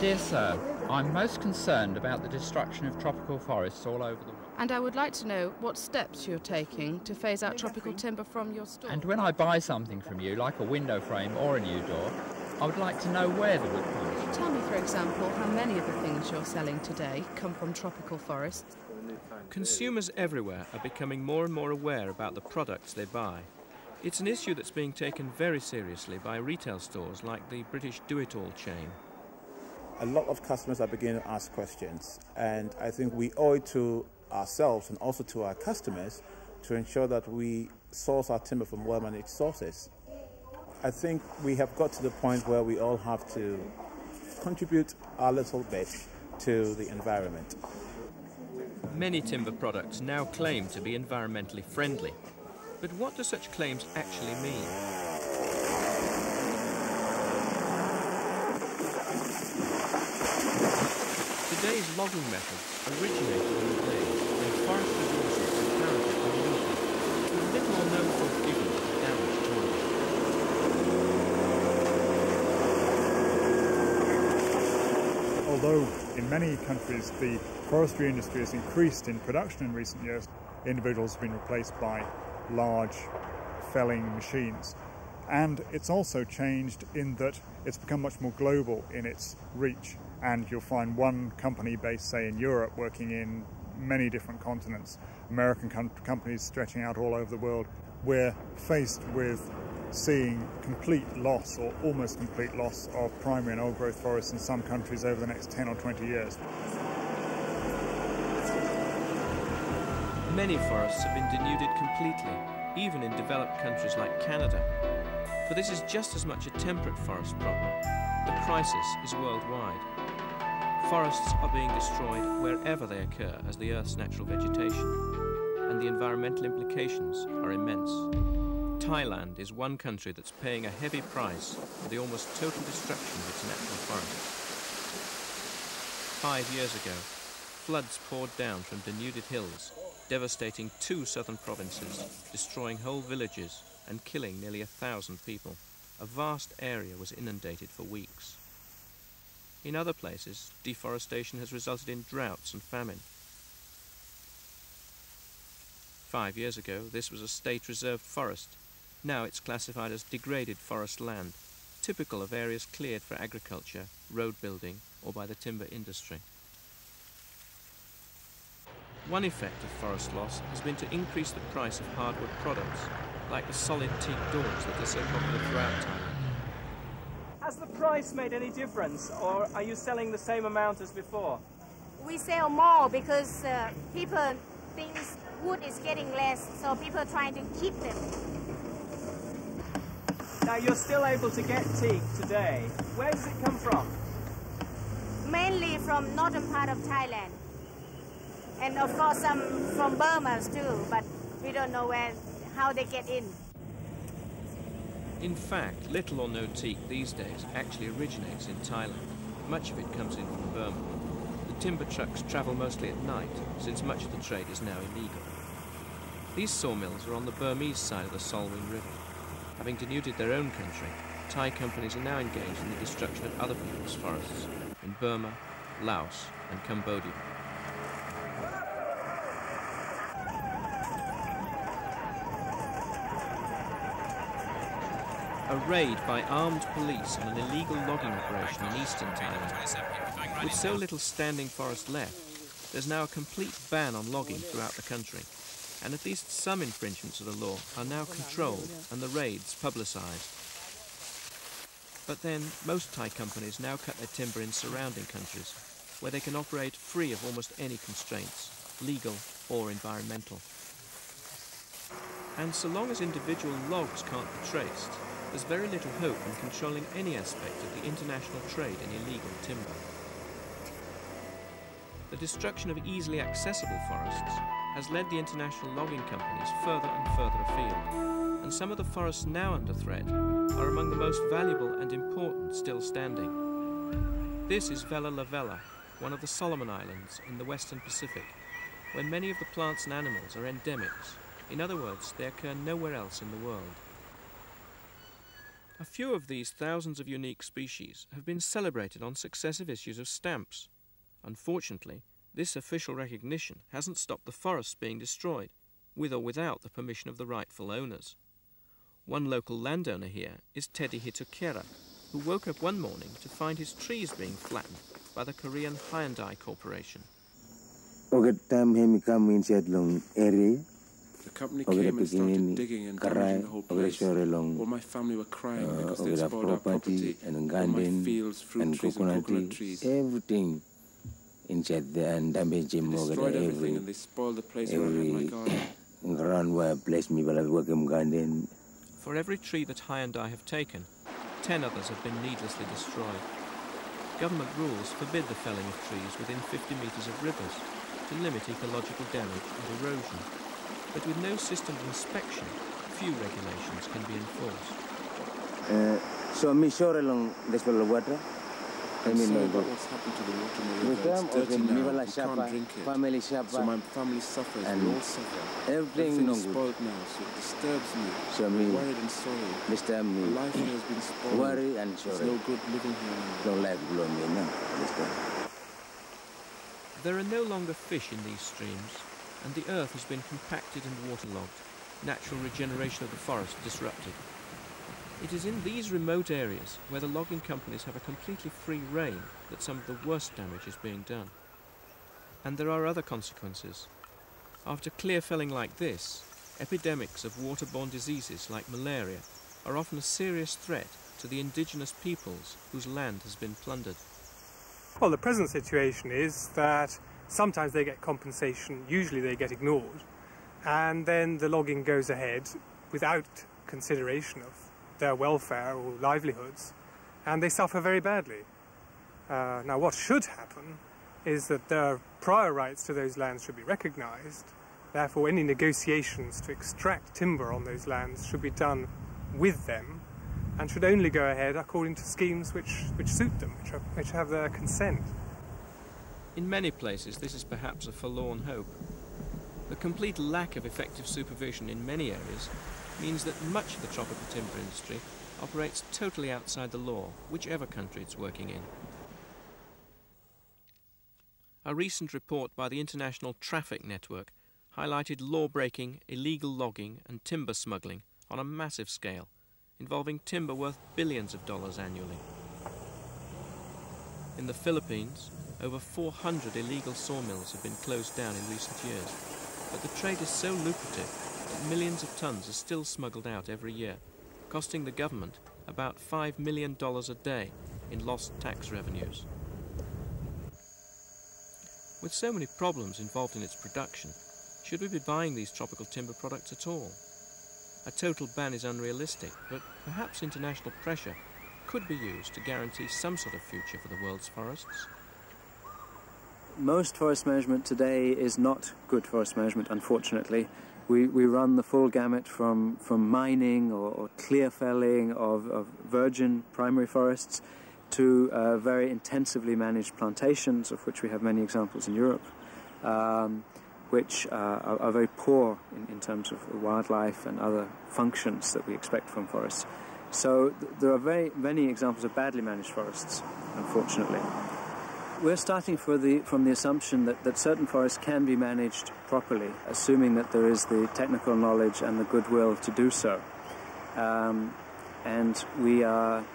Dear Sir, I'm most concerned about the destruction of tropical forests all over the world. And I would like to know what steps you're taking to phase out tropical timber from your store. And when I buy something from you, like a window frame or a new door, I would like to know where the wood comes from. Tell me, for example, how many of the things you're selling today come from tropical forests? Consumers everywhere are becoming more and more aware about the products they buy. It's an issue that's being taken very seriously by retail stores like the British Do-It-All chain. A lot of customers are beginning to ask questions, and I think we owe it to ourselves and also to our customers to ensure that we source our timber from well-managed sources. I think we have got to the point where we all have to contribute our little bit to the environment. Many timber products now claim to be environmentally friendly. But what do such claims actually mean? Today's logging methods originated in the days when forest resources were apparently unlimited, with little or no thought given to the damage caused. Although in many countries the forestry industry has increased in production in recent years, individuals have been replaced by large felling machines. And it's also changed in that it's become much more global in its reach. And you'll find one company based, say, in Europe working in many different continents, American companies stretching out all over the world. We're faced with seeing complete loss or almost complete loss of primary and old growth forests in some countries over the next 10 or 20 years. Many forests have been denuded completely, even in developed countries like Canada. For this is just as much a temperate forest problem. The crisis is worldwide. Forests are being destroyed wherever they occur as the Earth's natural vegetation, and the environmental implications are immense. Thailand is one country that's paying a heavy price for the almost total destruction of its natural forests. 5 years ago, floods poured down from denuded hills, devastating 2 southern provinces, destroying whole villages and killing nearly 1,000 people. A vast area was inundated for weeks. In other places, deforestation has resulted in droughts and famine. 5 years ago, this was a state-reserved forest. Now it's classified as degraded forest land, typical of areas cleared for agriculture, road building, or by the timber industry. One effect of forest loss has been to increase the price of hardwood products, like the solid teak doors that are so popular throughout Thailand. Has the price made any difference, or are you selling the same amount as before? We sell more because people think wood is getting less, so people are trying to keep them. Now you're still able to get teak today. Where does it come from? Mainly from northern part of Thailand. And of course some from Burma too, but we don't know how they get in. In fact, little or no teak these days actually originates in Thailand. Much of it comes in from Burma. The timber trucks travel mostly at night, since much of the trade is now illegal. These sawmills are on the Burmese side of the Salween River. Having denuded their own country, Thai companies are now engaged in the destruction of other people's forests in Burma, Laos and Cambodia. A raid by armed police on an illegal logging operation in eastern Thailand. With so little standing forest left, there's now a complete ban on logging throughout the country, and at least some infringements of the law are now controlled and the raids publicised. But then, most Thai companies now cut their timber in surrounding countries, where they can operate free of almost any constraints, legal or environmental. And so long as individual logs can't be traced, there's very little hope in controlling any aspect of the international trade in illegal timber. The destruction of easily accessible forests has led the international logging companies further and further afield, and some of the forests now under threat are among the most valuable and important still standing. This is Vella La Vella, one of the Solomon Islands in the Western Pacific, where many of the plants and animals are endemics. In other words, they occur nowhere else in the world. A few of these thousands of unique species have been celebrated on successive issues of stamps. Unfortunately, this official recognition hasn't stopped the forests being destroyed, with or without the permission of the rightful owners. One local landowner here is Teddy Hitokera, who woke up one morning to find his trees being flattened by the Korean Hyundai Corporation. The company came and started digging and damaging the whole place. All my family were crying because they'd spoiled our property, all my fields, fruit trees and coconut trees. Everything inside there and damaging more than everything, and they spoiled the place where I had my garden. Around where I placed me while I work in garden. For every tree that Hyundai have taken, 10 others have been needlessly destroyed. Government rules forbid the felling of trees within 50 metres of rivers to limit ecological damage and erosion. But with no system of inspection, few regulations can be enforced. So me sure along this water. I'm sorry about what's happened to the water in the river. It's dirty now. We can't drink it. So my family suffers. We all suffer. Everything is spoiled now, so it disturbs me. So I'm worried and sorry. Disturb me. My life here has been spoiled. Worry and sorry. There's no good living here now. No life below me now. There are no longer fish in these streams, and the earth has been compacted and waterlogged, natural regeneration of the forest disrupted. It is in these remote areas where the logging companies have a completely free rein that some of the worst damage is being done. And there are other consequences. After clear felling like this, epidemics of waterborne diseases like malaria are often a serious threat to the indigenous peoples whose land has been plundered. Well, the present situation is that sometimes they get compensation, usually they get ignored, and then the logging goes ahead without consideration of their welfare or livelihoods, and they suffer very badly. Now, what should happen is that their prior rights to those lands should be recognised. Therefore, any negotiations to extract timber on those lands should be done with them, and should only go ahead according to schemes which suit them, which have their consent. In many places, this is perhaps a forlorn hope. The complete lack of effective supervision in many areas means that much of the tropical timber industry operates totally outside the law, whichever country it's working in. A recent report by the International Traffic Network highlighted law-breaking, illegal logging and timber smuggling on a massive scale, involving timber worth billions of dollars annually. In the Philippines, over 400 illegal sawmills have been closed down in recent years, but the trade is so lucrative that millions of tons are still smuggled out every year, costing the government about $5 million a day in lost tax revenues. With so many problems involved in its production, should we be buying these tropical timber products at all? A total ban is unrealistic, but perhaps international pressure could be used to guarantee some sort of future for the world's forests. Most forest management today is not good forest management, unfortunately. We run the full gamut from mining or clear felling of virgin primary forests to very intensively managed plantations, of which we have many examples in Europe, which are very poor in terms of wildlife and other functions that we expect from forests. So there are very many examples of badly managed forests, unfortunately. We're starting from the assumption that certain forests can be managed properly, assuming that there is the technical knowledge and the goodwill to do so. And we are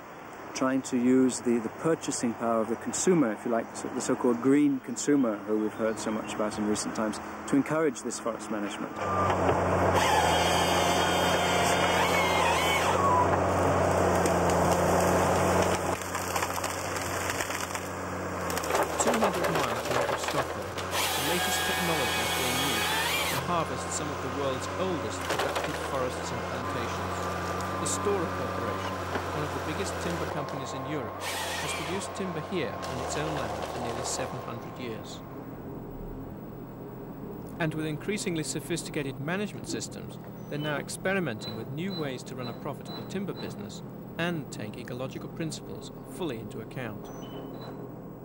trying to use the purchasing power of the consumer, if you like, the so-called green consumer, who we've heard so much about in recent times, to encourage this forest management. Some of the world's oldest productive forests and plantations. The Stora Corporation, one of the biggest timber companies in Europe, has produced timber here on its own land for nearly 700 years. And with increasingly sophisticated management systems, they're now experimenting with new ways to run a profitable timber business and take ecological principles fully into account.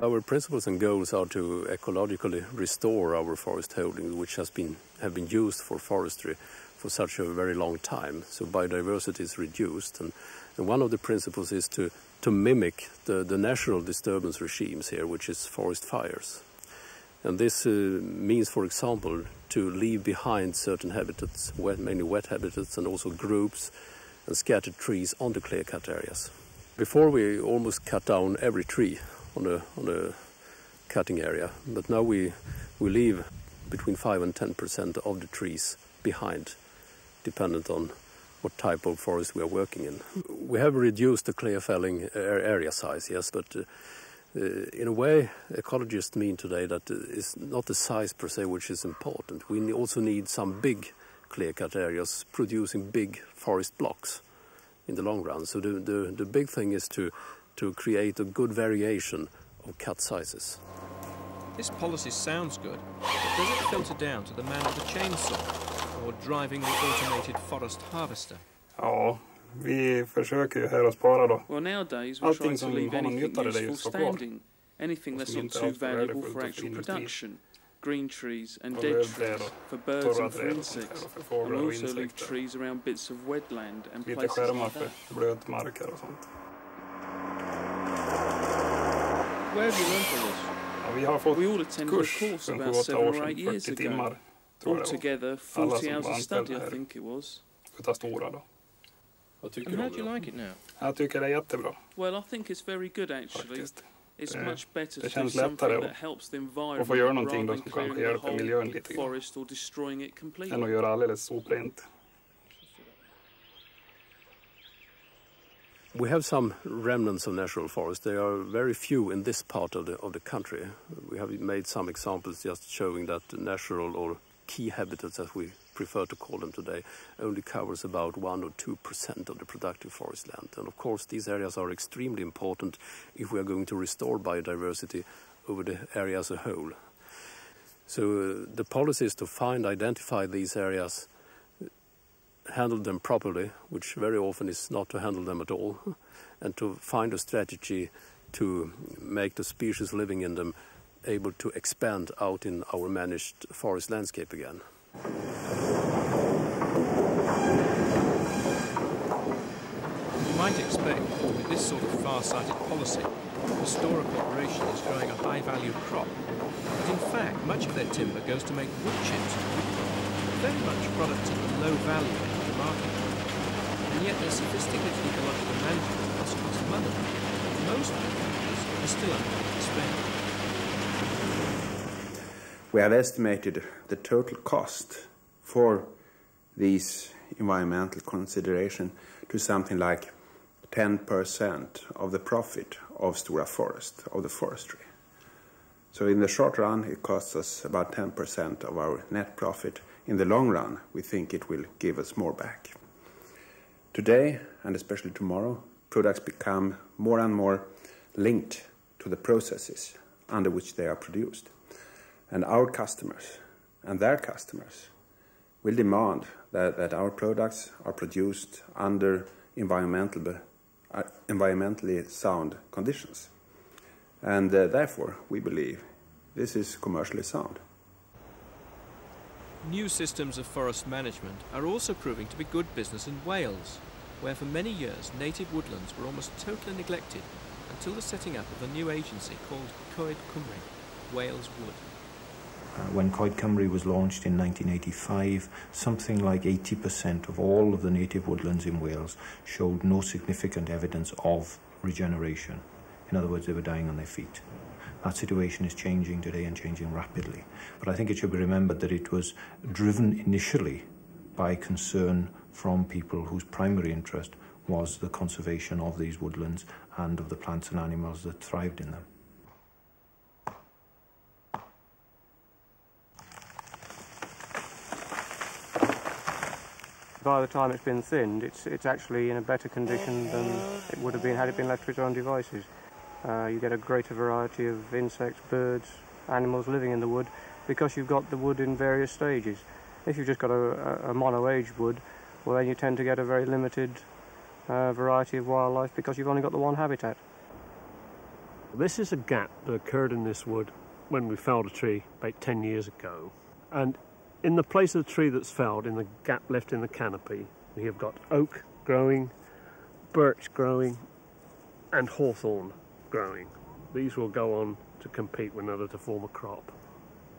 Our principles and goals are to ecologically restore our forest holdings, which have been used for forestry for such a very long time, so biodiversity is reduced. And one of the principles is to mimic the natural disturbance regimes here, which is forest fires. And this means, for example, to leave behind certain habitats, mainly wet habitats, and also groups and scattered trees on the clear-cut areas. Before we almost cut down every tree on a cutting area, but now we leave between 5 and 10% of the trees behind, dependent on what type of forest we are working in. We have reduced the clear felling area size, yes, but in a way, ecologists mean today that it's not the size per se which is important. We also need some big clear-cut areas producing big forest blocks in the long run. So the big thing is to create a good variation of cut sizes. This policy sounds good, but does it filter down to the man with the chainsaw or driving the automated forest harvester? Ja, vi försöker ju här att spara då. Well, nowadays we try to leave anything useful standing, anything that's not too valuable for actual production. Green trees and dead trees for birds and for insects, and we also leave trees around bits of wetland and places like that. Blötmarker och sånt. Where have you learned all this? We all attended a course about 7 or 8 years ago. Altogether, 40 hours of study, I think it was. And how do you like it now? Jag tycker det är jättebra. Well, I think it's very good actually. It's much better to do känns something lättare that helps the environment att få göra någonting rather då than som clearing kanske the hjälper miljön whole lite grann. forest or destroying it completely. Än att göra alldeles soprent. We have some remnants of natural forest. There are very few in this part of the country. We have made some examples just showing that natural or key habitats, as we prefer to call them today, only covers about 1 or 2% of the productive forest land. And of course these areas are extremely important if we are going to restore biodiversity over the area as a whole. So the policy is to identify these areas, handle them properly, which very often is not to handle them at all, and to find a strategy to make the species living in them able to expand out in our managed forest landscape again. You might expect, with this sort of far-sighted policy, Stora Corporation is growing a high-value crop. But in fact, much of their timber goes to make wood chips. Very much product at low value in the market. And yet their sophisticated ecological management must cost money. Most companies are still unable to spend. We have estimated the total cost for these environmental consideration to something like 10% of the profit of Stora Forest, of the forestry. So in the short run, it costs us about 10% of our net profit. In the long run, we think it will give us more back. Today, and especially tomorrow, products become more and more linked to the processes under which they are produced. And our customers and their customers will demand that our products are produced under environmentally sound conditions. And therefore, we believe this is commercially sound. New systems of forest management are also proving to be good business in Wales, where for many years native woodlands were almost totally neglected until the setting up of a new agency called Coed Cymru, Wales Wood. When Coed Cymru was launched in 1985, something like 80% of all of the native woodlands in Wales showed no significant evidence of regeneration. In other words, they were dying on their feet. That situation is changing today and changing rapidly. But I think it should be remembered that it was driven initially by concern from people whose primary interest was the conservation of these woodlands and of the plants and animals that thrived in them. By the time it's been thinned, it's actually in a better condition than it would have been had it been left to its own devices. You get a greater variety of insects, birds, animals living in the wood because you've got the wood in various stages. If you've just got a mono-aged wood, well then you tend to get a very limited variety of wildlife because you've only got the one habitat. This is a gap that occurred in this wood when we felled a tree about 10 years ago, and In the place of the tree that's felled, in the gap left in the canopy, we have got oak growing, birch growing, and hawthorn growing. These will go on to compete with one another to form a crop.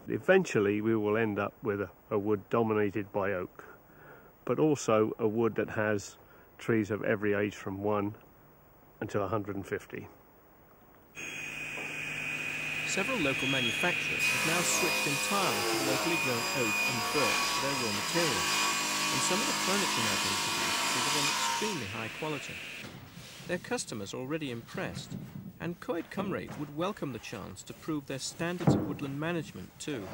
Eventually we will end up with a wood dominated by oak, but also a wood that has trees of every age from 1 until 150. Several local manufacturers have now switched entirely to locally grown oak and birch for their raw materials, and some of the furniture now being produced is of an extremely high quality. Their customers are already impressed, and Coed Cymru would welcome the chance to prove their standards of woodland management too.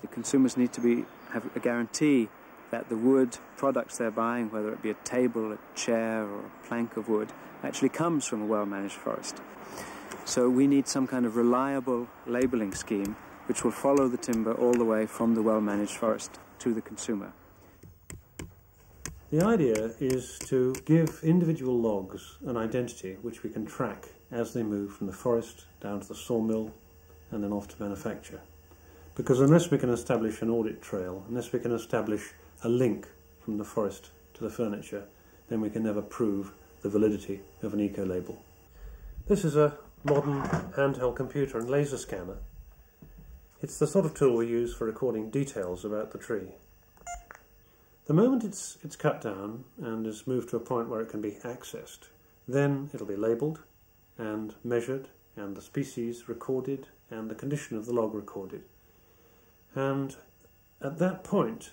The consumers need to have a guarantee that the wood products they're buying, whether it be a table, a chair or a plank of wood, actually comes from a well-managed forest. So we need some kind of reliable labelling scheme which will follow the timber all the way from the well-managed forest to the consumer. The idea is to give individual logs an identity which we can track as they move from the forest down to the sawmill and then off to manufacture. Because unless we can establish an audit trail, unless we can establish a link from the forest to the furniture, then we can never prove the validity of an eco-label. This is a modern handheld computer and laser scanner. It's the sort of tool we use for recording details about the tree. The moment it's cut down and is moved to a point where it can be accessed, then it'll be labelled and measured, and the species recorded, and the condition of the log recorded. And at that point,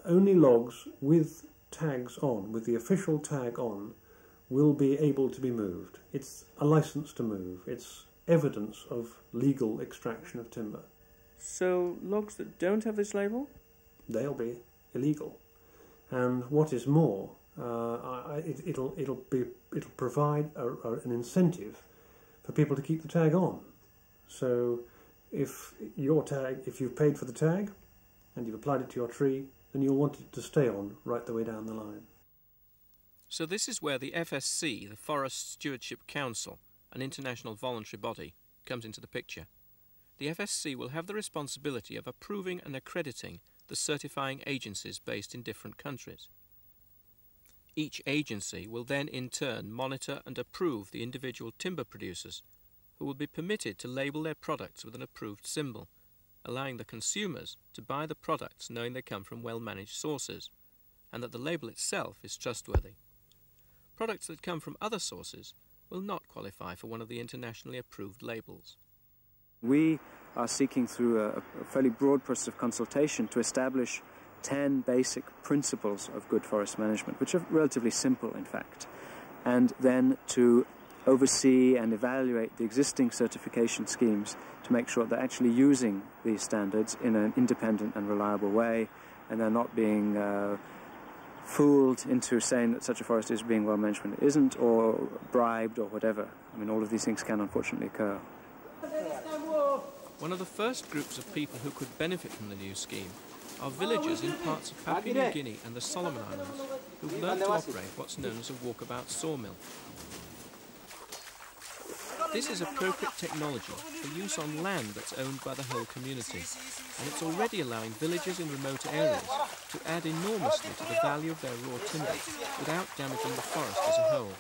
only logs with tags on, with the official tag on, will be able to be moved. It's a license to move. It's evidence of legal extraction of timber. So logs that don't have this label? They'll be illegal. And what is more, it'll provide an incentive for people to keep the tag on. So if you've paid for the tag and you've applied it to your tree, then you'll want it to stay on right the way down the line. So this is where the FSC, the Forest Stewardship Council, an international voluntary body, comes into the picture. The FSC will have the responsibility of approving and accrediting the certifying agencies based in different countries. Each agency will then in turn monitor and approve the individual timber producers, who will be permitted to label their products with an approved symbol, allowing the consumers to buy the products knowing they come from well-managed sources, and that the label itself is trustworthy. Products that come from other sources will not qualify for one of the internationally approved labels. We are seeking through a fairly broad process of consultation to establish 10 basic principles of good forest management, which are relatively simple in fact, and then to oversee and evaluate the existing certification schemes to make sure they're actually using these standards in an independent and reliable way, and they're not being fooled into saying that such a forest is being well managed when it isn't, or bribed or whatever. I mean, all of these things can unfortunately occur. One of the first groups of people who could benefit from the new scheme are villagers in parts of Papua New Guinea and the Solomon Islands who've learned to operate what's known as a walkabout sawmill. This is appropriate technology for use on land that's owned by the whole community, and it's already allowing villagers in remote areas to add enormously to the value of their raw timber without damaging the forest as a whole.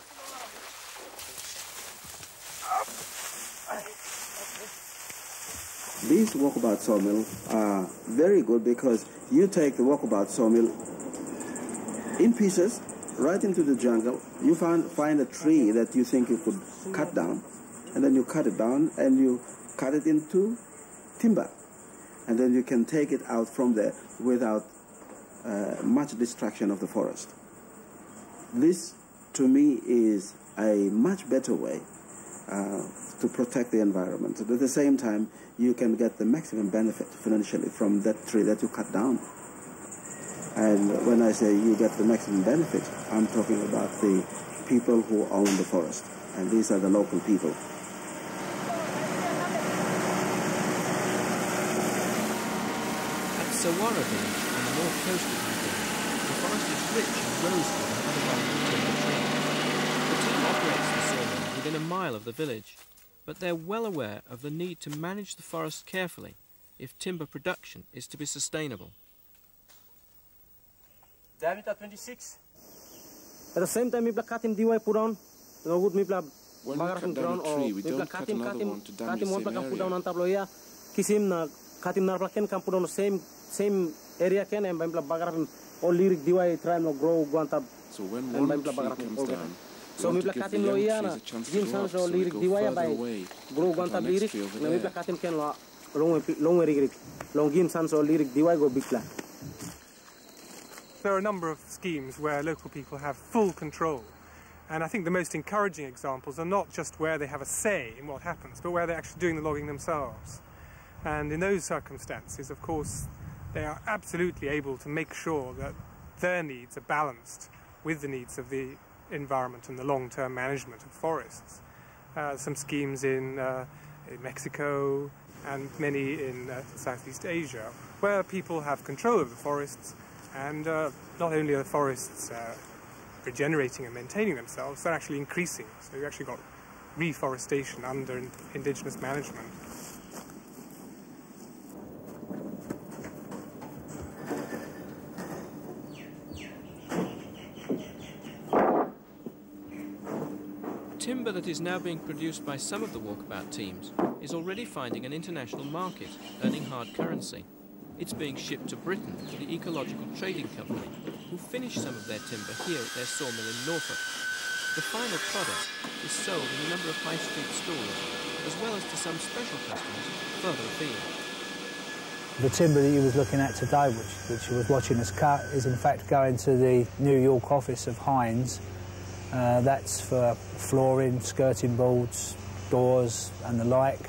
These walkabout sawmills are very good because you take the walkabout sawmill in pieces right into the jungle. You find a tree that you think you could cut down, and then you cut it down and you cut it into timber, and then you can take it out from there without much destruction of the forest. This to me is a much better way to protect the environment. At the same time, you can get the maximum benefit financially from that tree that you cut down. And when I say you get the maximum benefit, I'm talking about the people who own the forest, and these are the local people. At Sawara village on the north coast of New Guinea, the forest is rich in rosewood and other valuable timber trees. The team operates the sawmill within a mile of the village, but they're well aware of the need to manage the forest carefully if timber production is to be sustainable. Diameter 26. At the same time, we cut him DY put on. No good, we cut down a tree, we don't cut another one to damage the same area. Kisim na cut him narlaken can put on the same area can and bagar or lyric DY try no grow guanta. So when one tree comes down, so we cut him loyana. Jim Sans or lyric DY by grow guanta lyric. We cut him can long Jim Sans or lyric DY go big plan. There are a number of schemes where local people have full control. And I think the most encouraging examples are not just where they have a say in what happens, but where they're actually doing the logging themselves. And in those circumstances, of course, they are absolutely able to make sure that their needs are balanced with the needs of the environment and the long-term management of forests. Some schemes in Mexico and many in Southeast Asia, where people have control of the forests, and not only are the forests regenerating and maintaining themselves, they're actually increasing. So you've actually got reforestation under indigenous management. Timber that is now being produced by some of the walkabout teams is already finding an international market, earning hard currency. It's being shipped to Britain to the Ecological Trading Company, who finish some of their timber here at their sawmill in Norfolk. The final product is sold in a number of high street stores, as well as to some special customers further afield. The timber that you was looking at today, which you was watching us cut, is in fact going to the New York office of Heinz. That's for flooring, skirting boards, doors and the like.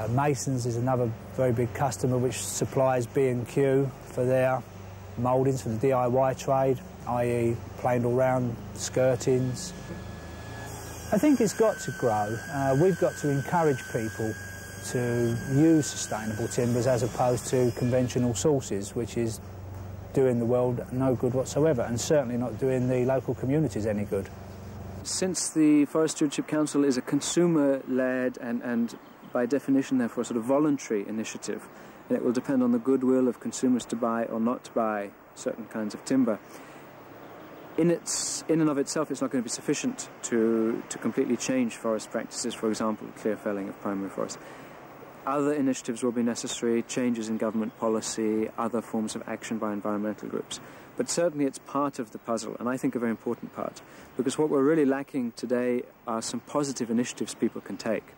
Masons is another very big customer which supplies B&Q for their mouldings for the DIY trade, i.e. plain all-round skirtings. I think it's got to grow. We've got to encourage people to use sustainable timbers as opposed to conventional sources, which is doing the world no good whatsoever, and certainly not doing the local communities any good. Since the Forest Stewardship Council is a consumer-led and by definition, therefore, a sort of voluntary initiative, and it will depend on the goodwill of consumers to buy or not to buy certain kinds of timber. In and of itself, it's not going to be sufficient to completely change forest practices, for example, clear felling of primary forests. Other initiatives will be necessary, changes in government policy, other forms of action by environmental groups. But certainly it's part of the puzzle, and I think a very important part, because what we're really lacking today are some positive initiatives people can take.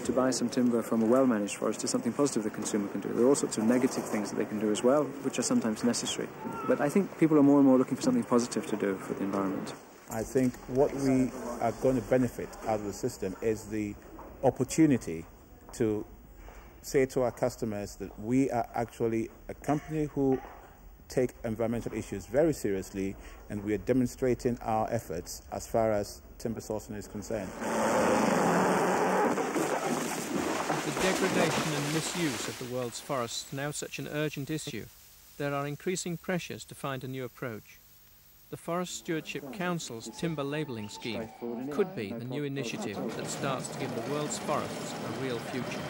To buy some timber from a well-managed forest is something positive the consumer can do. There are all sorts of negative things that they can do as well, which are sometimes necessary. But I think people are more and more looking for something positive to do for the environment. I think what we are going to benefit out of the system is the opportunity to say to our customers that we are actually a company who take environmental issues very seriously, and we are demonstrating our efforts as far as timber sourcing is concerned. With the degradation and misuse of the world's forests now such an urgent issue, there are increasing pressures to find a new approach. The Forest Stewardship Council's timber labelling scheme could be the new initiative that starts to give the world's forests a real future.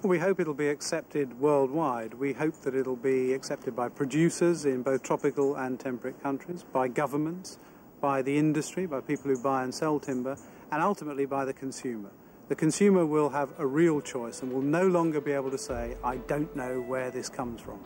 We hope it'll be accepted worldwide. We hope that it'll be accepted by producers in both tropical and temperate countries, by governments, by the industry, by people who buy and sell timber, and ultimately by the consumer. The consumer will have a real choice and will no longer be able to say, I don't know where this comes from.